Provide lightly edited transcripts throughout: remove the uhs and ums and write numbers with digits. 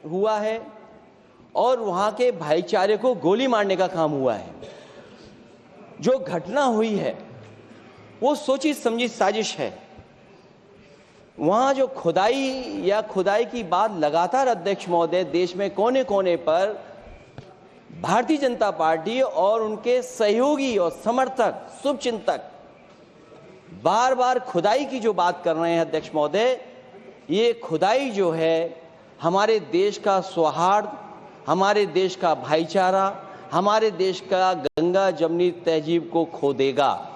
हुआ है और वहां के भाईचारे को गोली मारने का काम हुआ है। जो घटना हुई है वो सोची समझी साजिश है। वहां जो खुदाई की बात लगातार अध्यक्ष महोदय देश में कोने कोने पर भारतीय जनता पार्टी और उनके सहयोगी और समर्थक शुभचिंतक बार बार खुदाई की जो बात कर रहे हैं अध्यक्ष महोदय, ये खुदाई जो है हमारे देश का सौहार्द, हमारे देश का भाईचारा, हमारे देश का गंगा जमनी तहजीब को खो देगा।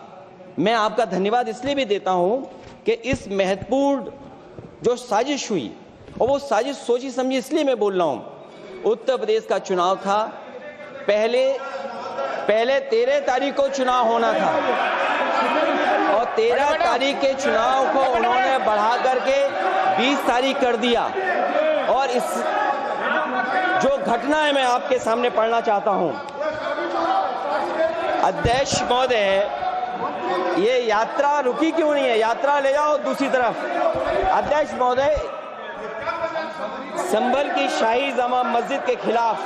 मैं आपका धन्यवाद इसलिए भी देता हूं कि इस महत्वपूर्ण जो साजिश हुई, और वो साजिश सोची समझी इसलिए मैं बोल रहा हूं। उत्तर प्रदेश का चुनाव था, पहले 13 तारीख को चुनाव होना था और 13 तारीख के चुनाव को उन्होंने बढ़ा करके 20 तारीख कर दिया। और इस जो घटना है मैं आपके सामने पढ़ना चाहता हूं। अध्यक्ष महोदय, ये यात्रा रुकी क्यों नहीं है? यात्रा ले जाओ दूसरी तरफ। अध्यक्ष महोदय, संभल की शाही जामा मस्जिद के खिलाफ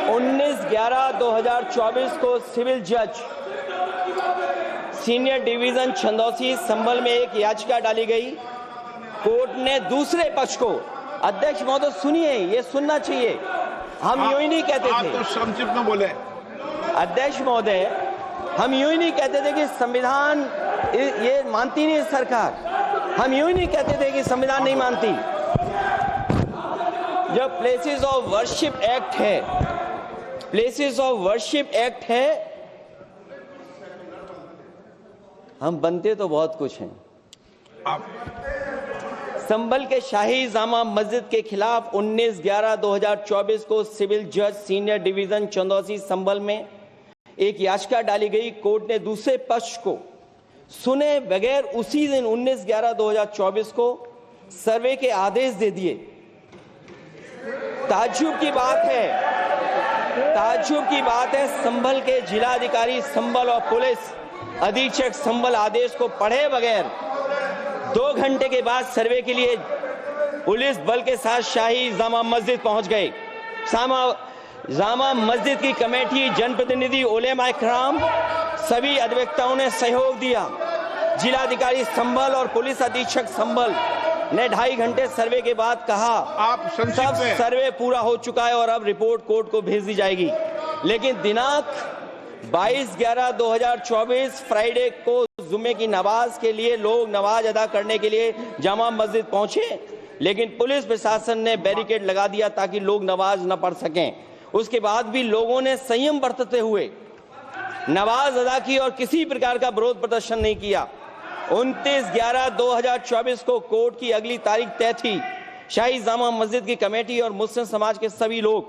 19/11/2024 को सिविल जज सीनियर डिवीजन छंदौसी संभल में एक याचिका डाली गई। कोर्ट ने दूसरे पक्ष को, अध्यक्ष महोदय सुनिए, ये सुनना चाहिए, हम यूं ही नहीं कहते थे, तो संक्षिप्त में बोले। अध्यक्ष महोदय, हम यूं ही नहीं कहते थे कि संविधान ये मानती नहीं सरकार, हम यूं ही नहीं कहते थे कि संविधान नहीं मानती। जो प्लेसेस ऑफ वर्शिप एक्ट है, प्लेसेस ऑफ वर्शिप एक्ट है, हम बनते तो बहुत कुछ हैं। संभल के शाही जामा मस्जिद के खिलाफ 19/11/2024 को सिविल जज सीनियर डिवीजन चंदौसी संभल में एक याचिका डाली गई। कोर्ट ने दूसरे पक्ष को सुने बगैर उसी दिन 19/11/2024 को सर्वे के आदेश दे दिए। ताज्जुब की बात है, संभल के जिलाधिकारी संभल और पुलिस अधीक्षक संभल आदेश को पढ़े बगैर 2 घंटे के बाद सर्वे के लिए पुलिस बल के साथ शाही जामा मस्जिद पहुंच गए। जामा मस्जिद की कमेटी, जनप्रतिनिधि, उलेमा इकराम, सभी अधिवक्ताओं ने सहयोग दिया। जिलाधिकारी संभल और पुलिस अधीक्षक संभल ने 2.5 घंटे सर्वे के बाद कहा, आप सब सर्वे पूरा हो चुका है और अब रिपोर्ट कोर्ट को भेज दी जाएगी। लेकिन दिनांक 22/11/2024 फ्राइडे को जुम्मे की नमाज के लिए लोग नमाज अदा करने के लिए जामा मस्जिद पहुंचे, लेकिन पुलिस प्रशासन ने बैरिकेड लगा दिया ताकि लोग नमाज न पढ़ सकें। उसके बाद भी लोगों ने संयम बरतते हुए नमाज अदा की और किसी प्रकार का विरोध प्रदर्शन नहीं किया। 29/11/2024 को कोर्ट की अगली तारीख तय थी। शाही जामा मस्जिद की कमेटी और मुस्लिम समाज के सभी लोग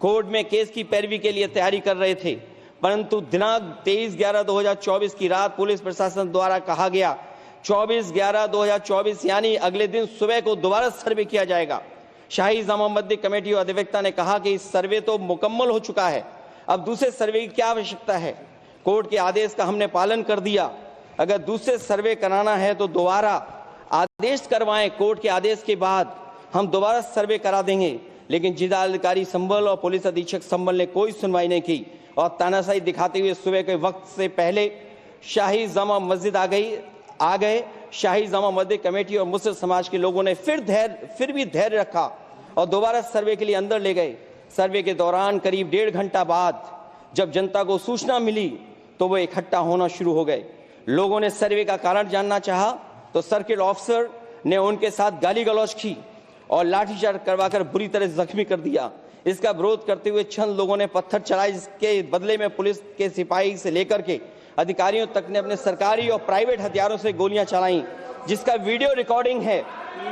कोर्ट में केस की पैरवी के लिए तैयारी कर रहे थे, परंतु दिनांक 23/11/2024 की रात पुलिस प्रशासन द्वारा कहा गया 24/11/2024 यानी अगले दिन सुबह को दोबारा सर्वे किया जाएगा। शाही जामा मस्जिद कमेटी और अधिवक्ता ने कहा कि इस सर्वे तो मुकम्मल हो चुका है, अब दूसरे सर्वे की क्या आवश्यकता है। कोर्ट के आदेश का हमने पालन कर दिया, अगर दूसरे सर्वे कराना है तो दोबारा आदेश करवाएं, कोर्ट के आदेश के बाद हम दोबारा सर्वे करा देंगे। लेकिन जिलाधिकारी संभल और पुलिस अधीक्षक संभल ने कोई सुनवाई नहीं की और तानाशाही दिखाते हुए सुबह के वक्त से पहले शाही जामा मस्जिद आ गए। शाही जामा मस्जिद कमेटी और मुस्लिम समाज के लोगों ने फिर भी धैर्य रखा और दोबारा सर्वे के लिए अंदर ले गए। सर्वे के दौरान करीब 1.5 घंटा बाद जब जनता को सूचना मिली तो वो इकट्ठा होना शुरू हो गए। लोगों ने सर्वे का कारण जानना चाहा तो सर्किल ऑफिसर ने उनके साथ गाली गलौज की और लाठीचार्ज करवाकर बुरी तरह जख्मी कर दिया। इसका विरोध करते हुए चंद लोगों ने पत्थर चलाए, जिसके बदले में पुलिस के सिपाही से लेकर के अधिकारियों तक ने अपने सरकारी और प्राइवेट हथियारों से गोलियां चलाई, जिसका वीडियो रिकॉर्डिंग है,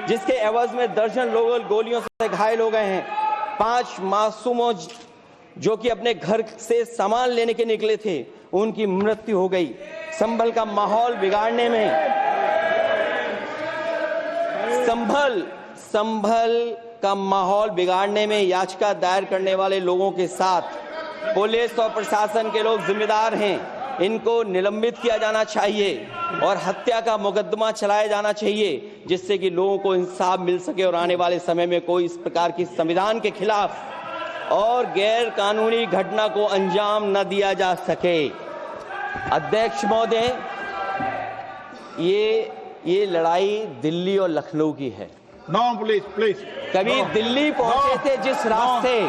जिसके एवज में दर्जन लोग गोलियों से घायल हो गए हैं। 5 मासूमों जो कि अपने घर से सामान लेने के निकले थे, उनकी मृत्यु हो गई। संभल का माहौल बिगाड़ने में याचिका दायर करने वाले लोगों के साथ पुलिस और प्रशासन के लोग जिम्मेदार हैं। इनको निलंबित किया जाना चाहिए और हत्या का मुकदमा चलाया जाना चाहिए, जिससे कि लोगों को इंसाफ मिल सके और आने वाले समय में कोई इस प्रकार की संविधान के खिलाफ और गैर कानूनी घटना को अंजाम न दिया जा सके। अध्यक्ष महोदय, ये लड़ाई दिल्ली और लखनऊ की है। नो प्लीज कभी दिल्ली पहुंचे थे जिस रास्ते,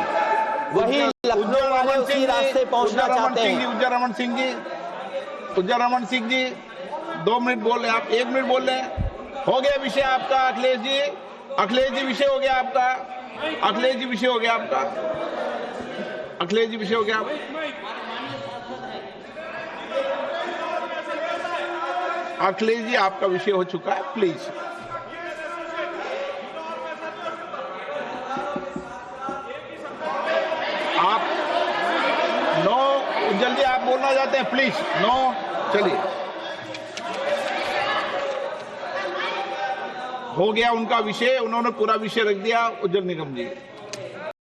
वही लखनऊ वाले उसी रास्ते पहुंचना चाहते हैं। उज्जर रमन सिंह जी 2 मिनट बोल रहे हैं, आप 1 मिनट बोल रहे हैं। हो गया विषय आपका अखिलेश जी विषय हो गया आपका। अखिलेश जी विषय हो गया अखिलेश जी आपका विषय हो चुका है, प्लीज। आप नो, जल्दी आप बोलना चाहते हैं, प्लीज। नो, चलिए, हो गया उनका विषय, उन्होंने पूरा विषय रख दिया। उज्जवल निगम जी।